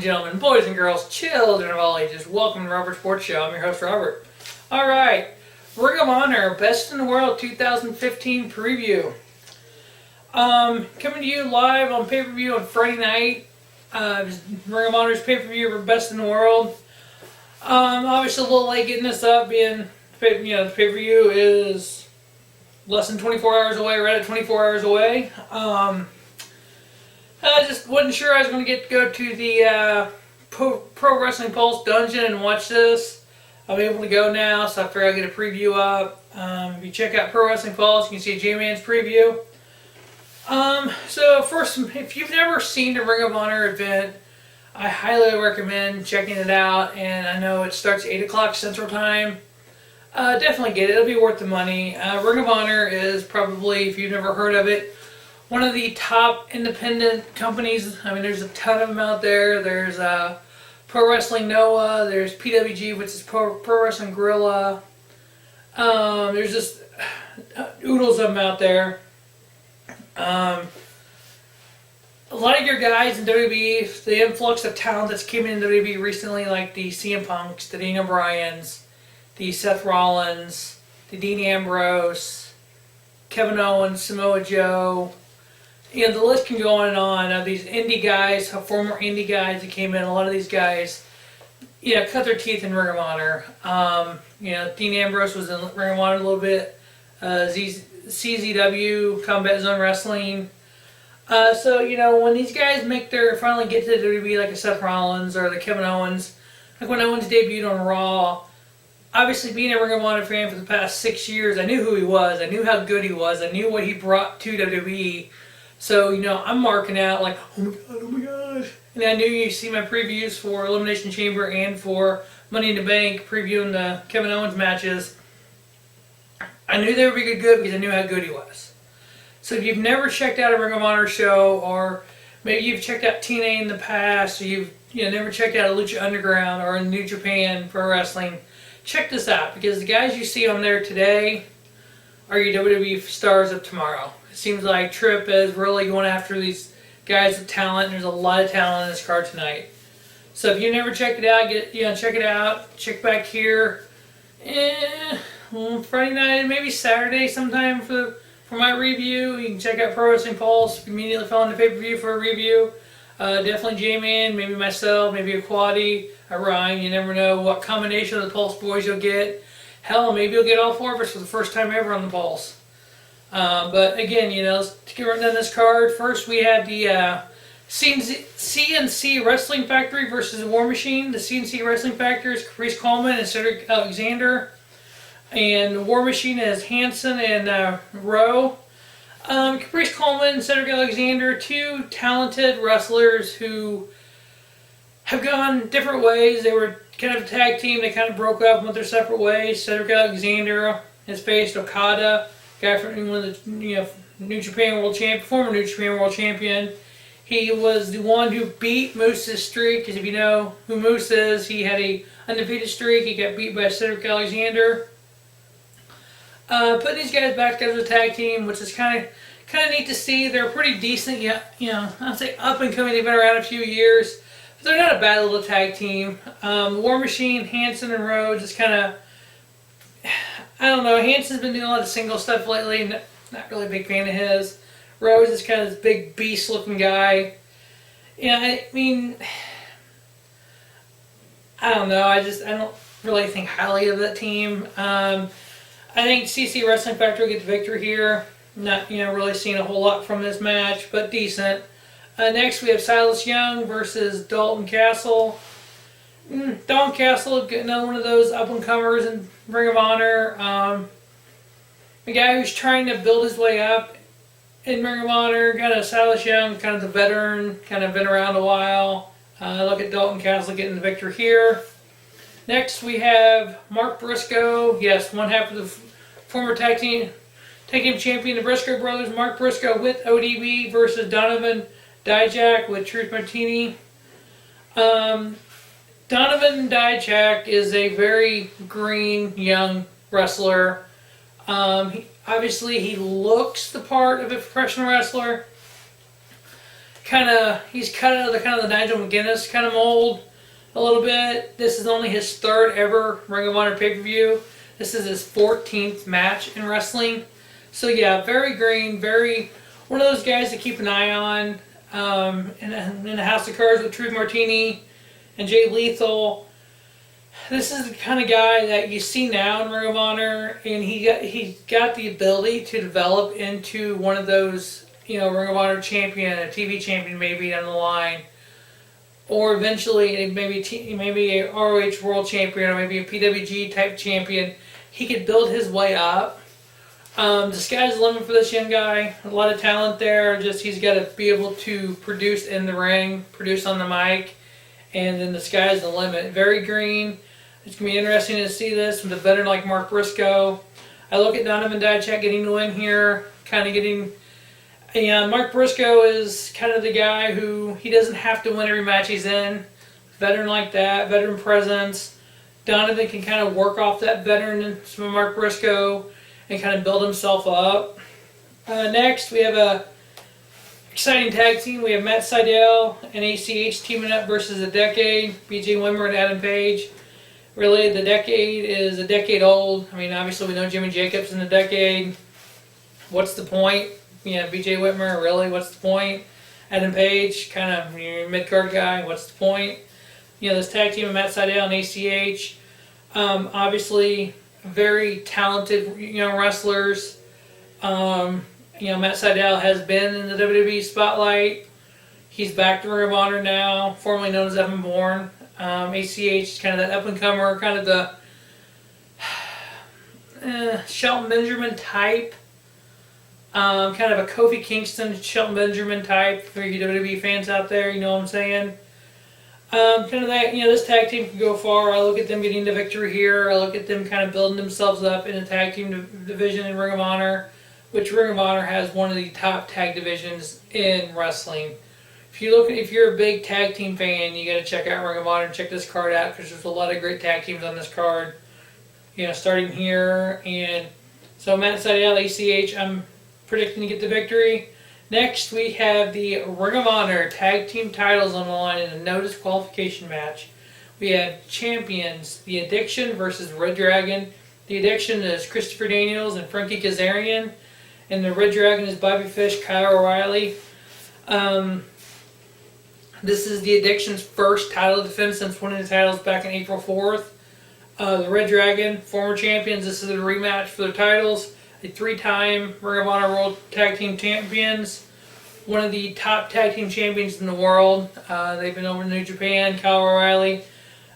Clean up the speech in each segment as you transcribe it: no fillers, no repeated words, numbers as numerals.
gentlemen, boys and girls, children of all ages, welcome to Robert Sports Show. I'm your host, Robert. Alright, Ring of Honor, Best in the World 2015 preview. Coming to you live on pay-per-view on Friday night. Ring of Honor's pay-per-view for Best in the World. Obviously a little late getting this up, being, the pay-per-view is less than 24 hours away, right at 24 hours away. I just wasn't sure I was going to go to the Pro Wrestling Pulse dungeon and watch this. I'm able to go now, so I figured I'll get a preview up. If you check out Pro Wrestling Pulse, you can see a J-Man's preview. So first, if you've never seen a Ring of Honor event, I highly recommend checking it out. And I know it starts at 8 o'clock Central Time. Definitely get it. It'll be worth the money. Ring of Honor is probably, if you've never heard of it, one of the top independent companies. I mean, there's a ton of them out there. There's Pro Wrestling Noah. There's PWG, which is Pro Wrestling Gorilla. There's just oodles of them out there. A lot of your guys in WWE, the influx of talent that's came in WWE recently, like the CM Punks, the Daniel Bryans, the Seth Rollins, the Dean Ambrose, Kevin Owens, Samoa Joe. The list can go on and on. These indie guys, former indie guys that came in, a lot of these guys, cut their teeth in Ring of Honor. Dean Ambrose was in Ring of Honor a little bit. CZW, Combat Zone Wrestling. So, when these guys finally get to the WWE, like a Seth Rollins or the Kevin Owens, like when Owens debuted on Raw, obviously being a Ring of Honor fan for the past 6 years, I knew who he was, I knew how good he was, I knew what he brought to WWE. So, I'm marking out like, oh my gosh. And I knew you see my previews for Elimination Chamber and for Money in the Bank, previewing the Kevin Owens matches. I knew they would be good because I knew how good he was. So if you've never checked out a Ring of Honor show, or maybe you've checked out TNA in the past, or you've never checked out a Lucha Underground or a New Japan Pro Wrestling, check this out, because the guys you see on there today are your WWE stars of tomorrow. It seems like Tripp is really going after these guys with talent. There's a lot of talent in this card tonight. So if you never checked it out, check it out. Check back here. Friday night, maybe Saturday sometime for my review. You can check out Pro Wrestling Pulse. Immediately fell into pay-per-view for a review. Definitely J-Man, maybe myself, maybe a Quaddy, a Ryan. You never know what combination of the Pulse boys you'll get. Hell, maybe you'll get all four of us for the first time ever on the Pulse. But again, let's get right down this card. First, we have the CNC Wrestling Factory versus the War Machine. The CNC Wrestling Factory is Caprice Coleman and Cedric Alexander. And the War Machine is Hanson and Rowe. Caprice Coleman and Cedric Alexander, two talented wrestlers who have gone different ways. They were kind of a tag team. They kind of broke up and went their separate ways. Cedric Alexander has faced Okada, guy from England, New Japan World Champion, former New Japan World Champion. He was the one who beat Moose's streak, because if you know who Moose is, he had a undefeated streak. He got beat by Cedric Alexander. Putting these guys back together as a tag team, which is kind of neat to see. They're pretty decent, I'd say up and coming. They've been around a few years, but they're not a bad little tag team. War Machine, Hanson, and Rhodes is kind of, I don't know. Hanson's been doing a lot of single stuff lately. Not really a big fan of his. Rhodes is kind of this big beast-looking guy. I don't know. I don't really think highly of that team. I think CC Wrestling Factory will get the victory here. Not, really seeing a whole lot from this match, but decent. Next, we have Silas Young versus Dalton Castle. Dalton Castle, another one of those up-and-comers in Ring of Honor. A guy who's trying to build his way up in Ring of Honor. Kind of Silas Young, kind of the veteran, kind of been around a while. Look at Dalton Castle getting the victory here. Next, we have Mark Briscoe. Yes, one half of the former tag team champion, the Briscoe brothers. Mark Briscoe with ODB versus Donovan Dijak with Truth Martini. Donovan Dijak is a very green, young wrestler. Obviously, he looks the part of a professional wrestler. he's cut out of the Nigel McGuinness kind of mold a little bit. This is only his third ever Ring of Honor pay-per-view. This is his 14th match in wrestling. So yeah, very green, very one of those guys to keep an eye on. In the House of Cards with Truth Martini and Jay Lethal. This is the kind of guy that you see now in Ring of Honor, and he got the ability to develop into one of those, Ring of Honor champion, a TV champion maybe down the line, or eventually maybe a ROH World Champion or maybe a PWG type champion. He could build his way up. The sky's the limit for this young guy. A lot of talent there. Just he's got to be able to produce in the ring, produce on the mic, and then the sky's the limit. Very green. It's going to be interesting to see this with a veteran like Mark Briscoe. I look at Donovan Dijak getting the win here, Mark Briscoe is kind of the guy who he doesn't have to win every match he's in. Veteran like that, veteran presence. Donovan can kind of work off that veteran from Mark Briscoe and kind of build himself up. Next, we have a exciting tag team. We have Matt Sydal and ACH teaming up versus The Decade, BJ Whitner and Adam Page. Really, The Decade is a decade old. I mean, obviously we know Jimmy Jacobs in The Decade. What's the point? BJ Whitmer, really, what's the point? Adam Page, kind of mid-card guy, what's the point? This tag team of Matt Sydal and ACH, obviously very talented, wrestlers. Matt Sydal has been in the WWE spotlight. He's back to Ring of Honor now, formerly known as Evan Bourne. ACH is kind of that up-and-comer, kind of the Shelton Benjamin type. Kind of a Kofi Kingston, Shelton Benjamin type for you WWE fans out there, you know what I'm saying? Kind of that, this tag team can go far. I look at them getting the victory here. I look at them kind of building themselves up in the tag team division in Ring of Honor, which Ring of Honor has one of the top tag divisions in wrestling. If you're a big tag team fan, you got to check out Ring of Honor and check this card out because there's a lot of great tag teams on this card. Starting here, and so Matt Sydal, ACH, I'm predicting to get the victory. Next, we have the Ring of Honor Tag Team titles on the line in a no disqualification match. We have champions, The Addiction versus reDragon. The Addiction is Christopher Daniels and Frankie Kazarian, and the reDragon is Bobby Fish, Kyle O'Reilly. This is The Addiction's first title defense since winning the titles back on April 4th. The reDragon, former champions, this is a rematch for their titles. A 3-time Ring of Honor World Tag Team Champions. One of the top tag team champions in the world. They've been over in New Japan. Kyle O'Reilly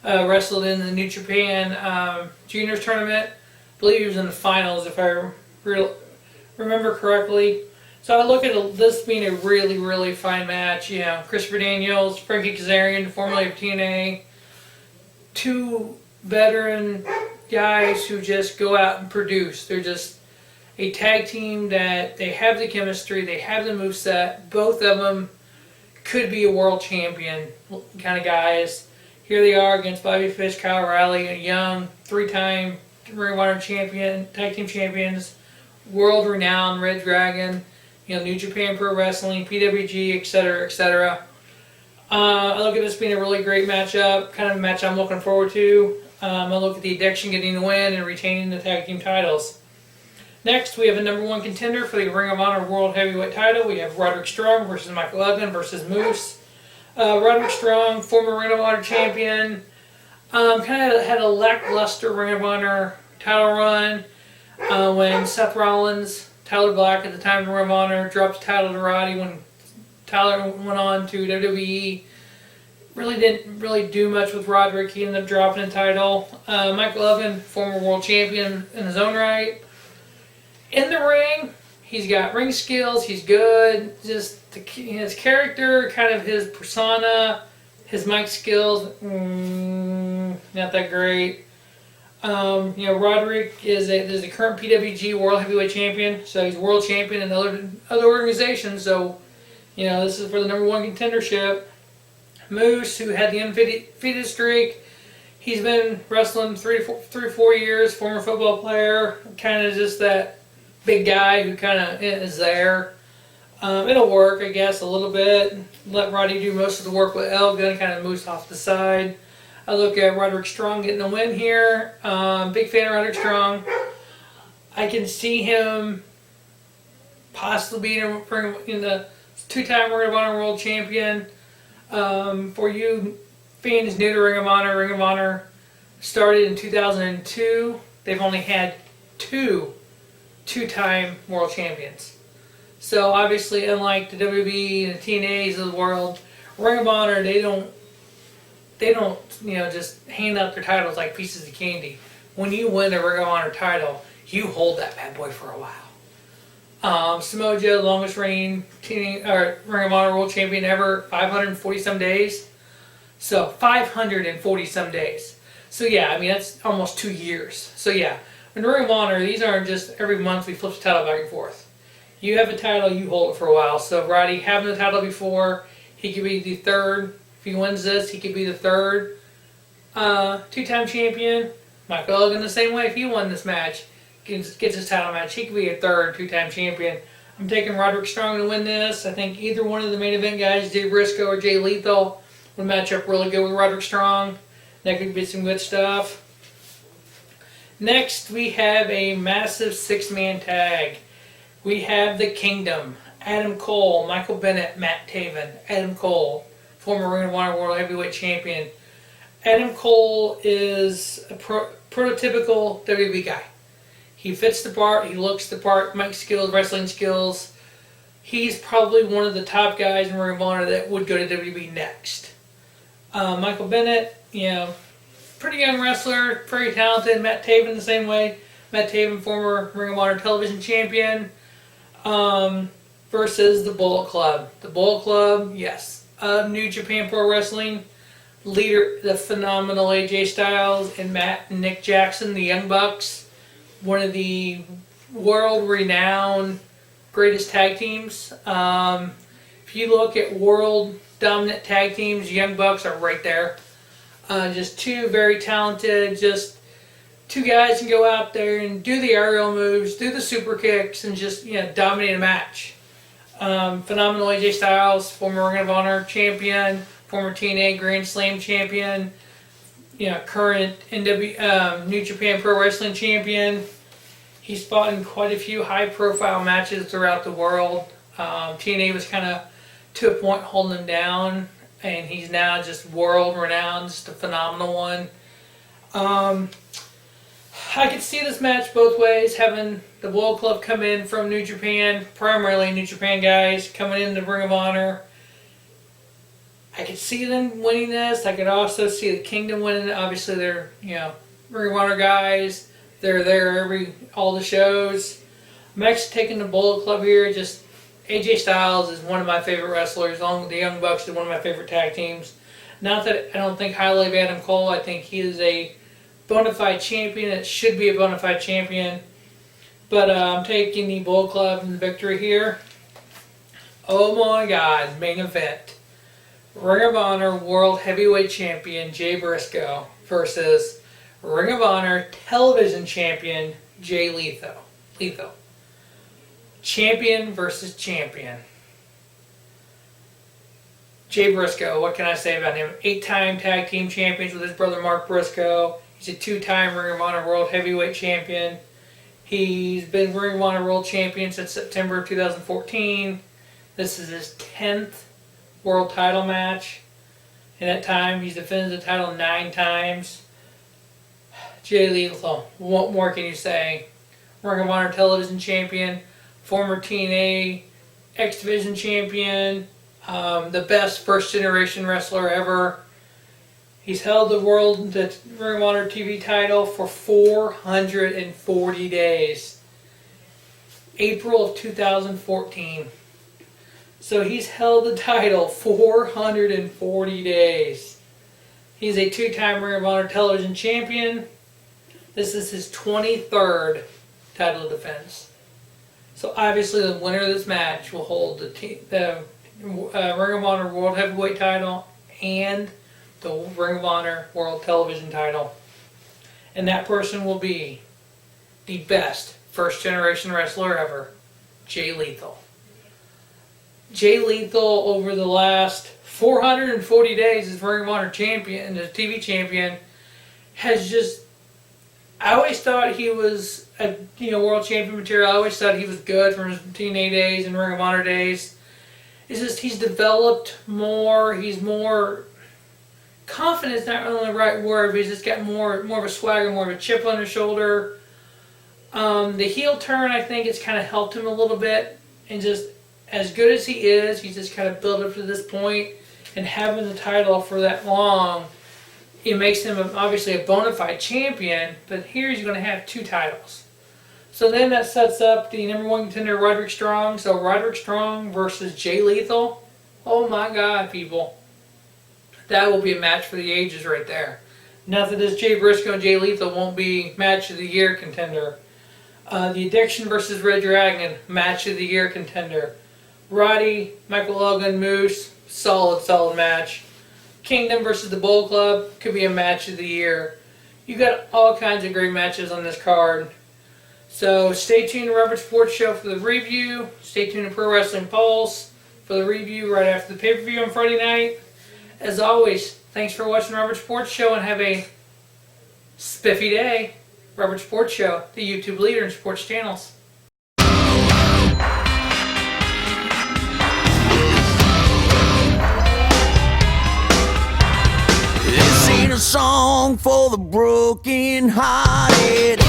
wrestled in the New Japan Juniors Tournament. I believe he was in the finals, if I remember correctly. So I look at this being a really, really fine match. Christopher Daniels, Frankie Kazarian, formerly of TNA. Two veteran guys who just go out and produce. They're just a tag team that they have the chemistry, they have the moveset. Both of them could be a world champion kind of guys. Here they are against Bobby Fish, Kyle O'Reilly, a young 3-time Ring of Honor champion, tag team champions, world-renowned reDragon, New Japan Pro Wrestling, PWG, etc., etc. I look at this being a really great matchup, kind of a match I'm looking forward to. I look at The Addiction getting the win and retaining the tag team titles. Next, we have a number 1 contender for the Ring of Honor World Heavyweight title. We have Roderick Strong versus Micheal Elgin versus Moose. Roderick Strong, former Ring of Honor champion, kind of had a lackluster Ring of Honor title run when Seth Rollins, Tyler Black at the time of Ring of Honor, dropped the title to Roddy when Tyler went on to WWE. Really didn't do much with Roderick. He ended up dropping the title. Micheal Elgin, former world champion in his own right. In the ring, he's got ring skills, he's good, just his character, kind of his persona, his mic skills, not that great. Roderick is the current PWG World Heavyweight Champion, so he's world champion in other organizations, so, this is for the number 1 contendership. Moose, who had the undefeated streak, he's been wrestling 3 or 4 years, former football player, kind of just that big guy who kind of is there. It'll work, I guess, a little bit. Let Roddy do most of the work with Elgin, kind of moves off the side. I look at Roderick Strong getting a win here. Big fan of Roderick Strong. I can see him possibly being in the two-time Ring of Honor World Champion. For you fans new to Ring of Honor started in 2002. They've only had two-time World Champions. So obviously, unlike the WWE and the TNAs of the world, Ring of Honor, they don't just hand out their titles like pieces of candy. When you win a Ring of Honor title, you hold that bad boy for a while. Samoa Joe, longest reigning Ring of Honor World Champion ever, 540 some days. So 540 some days. So yeah, I mean that's almost 2 years. So yeah, in Ring of Honor, these aren't just every month we flip the title back and forth. You have a title, you hold it for a while. So Roddy having the title before, he could be the third. If he wins this, he could be the third two-time champion. Michael Elgin the same way. If he won this match, gets his title match, he could be a third two-time champion. I'm taking Roderick Strong to win this. I think either one of the main event guys, Jay Briscoe or Jay Lethal, would match up really good with Roderick Strong. That could be some good stuff. Next, we have a massive six-man tag. We have the Kingdom. Adam Cole, Michael Bennett, Matt Taven. Adam Cole, former Ring of Honor World Heavyweight Champion. Adam Cole is a prototypical WWE guy. He fits the part, he looks the part, mic skills, wrestling skills. He's probably one of the top guys in Ring of Honor that would go to WWE next. Michael Bennett, pretty young wrestler, very talented. Matt Taven the same way. Matt Taven, former Ring of Honor television champion. Versus the Bullett Club. The Bullett Club, yes. New Japan Pro Wrestling. Leader, the phenomenal AJ Styles and Matt and Nick Jackson, the Young Bucks. One of the world-renowned greatest tag teams. If you look at world dominant tag teams, Young Bucks are right there. Just two very talented, just two guys can go out there and do the aerial moves, do the super kicks, and just dominate a match. Phenomenal AJ Styles, former Ring of Honor champion, former TNA Grand Slam champion, current New Japan Pro Wrestling champion. He's fought in quite a few high-profile matches throughout the world. TNA was kind of to a point holding him down, and he's now just world-renowned, just a phenomenal one. I could see this match both ways, having the Bullett Club come in from New Japan, primarily New Japan guys, coming into Ring of Honor. I could see them winning this. I could also see the Kingdom winning it. Obviously, they're, Ring of Honor guys. They're there all the shows. I'm actually taking the Bullett Club here. Just AJ Styles is one of my favorite wrestlers, along with the Young Bucks are one of my favorite tag teams. Not that I don't think highly of Adam Cole. I think he is a bona fide champion. It should be a bona fide champion. But I'm taking the Bullett Club in the victory here. Oh my God, main event. Ring of Honor World Heavyweight Champion Jay Briscoe versus Ring of Honor Television Champion Jay Lethal. Champion versus champion. Jay Briscoe, what can I say about him? 8-time tag team champions with his brother Mark Briscoe. He's a 2-time Ring of Honor World Heavyweight Champion. He's been Ring of Honor World Champion since September of 2014. This is his 10th world title match. In that time, he's defended the title 9 times. Jay Lethal, what more can you say? Ring of Honor Television Champion, former TNA X Division Champion, the best first-generation wrestler ever. He's held the Ring of Honor TV title for 440 days. April of 2014. So he's held the title 440 days. He's a 2-time Ring of Honor Television Champion. This is his 23rd title defense. So obviously the winner of this match will hold the Ring of Honor World Heavyweight title and the Ring of Honor World Television title. And that person will be the best first-generation wrestler ever, Jay Lethal. Jay Lethal over the last 440 days as Ring of Honor champion and the TV champion has just. I always thought he was a world champion material. I always thought he was good from his TNA days and Ring of Honor days. It's just he's developed more. He's more confident. Is not really the right word, but he's just got more of a swagger, more of a chip on his shoulder. The heel turn, I think, has kind of helped him a little bit, and just as good as he is, he's just kind of built up to this point, and having the title for that long, it makes him obviously a bona fide champion. But here he's going to have 2 titles. So then that sets up the number 1 contender, Roderick Strong. So Roderick Strong versus Jay Lethal. Oh my God, people. That will be a match for the ages right there. Nothing this Jay Briscoe and Jay Lethal won't be match of the year contender. The Addiction versus reDragon, match of the year contender. Roddy, Micheal, Elgin, Moose, solid match. Kingdom versus the Bullett Club could be a match of the year. You got all kinds of great matches on this card. So stay tuned to Robert Sports Show for the review. Stay tuned to Pro Wrestling Pulse for the review right after the pay-per-view on Friday night. As always, thanks for watching Robert Sports Show and have a spiffy day. Robert Sports Show, the YouTube leader in sports channels. This ain't a song for the broken hearted.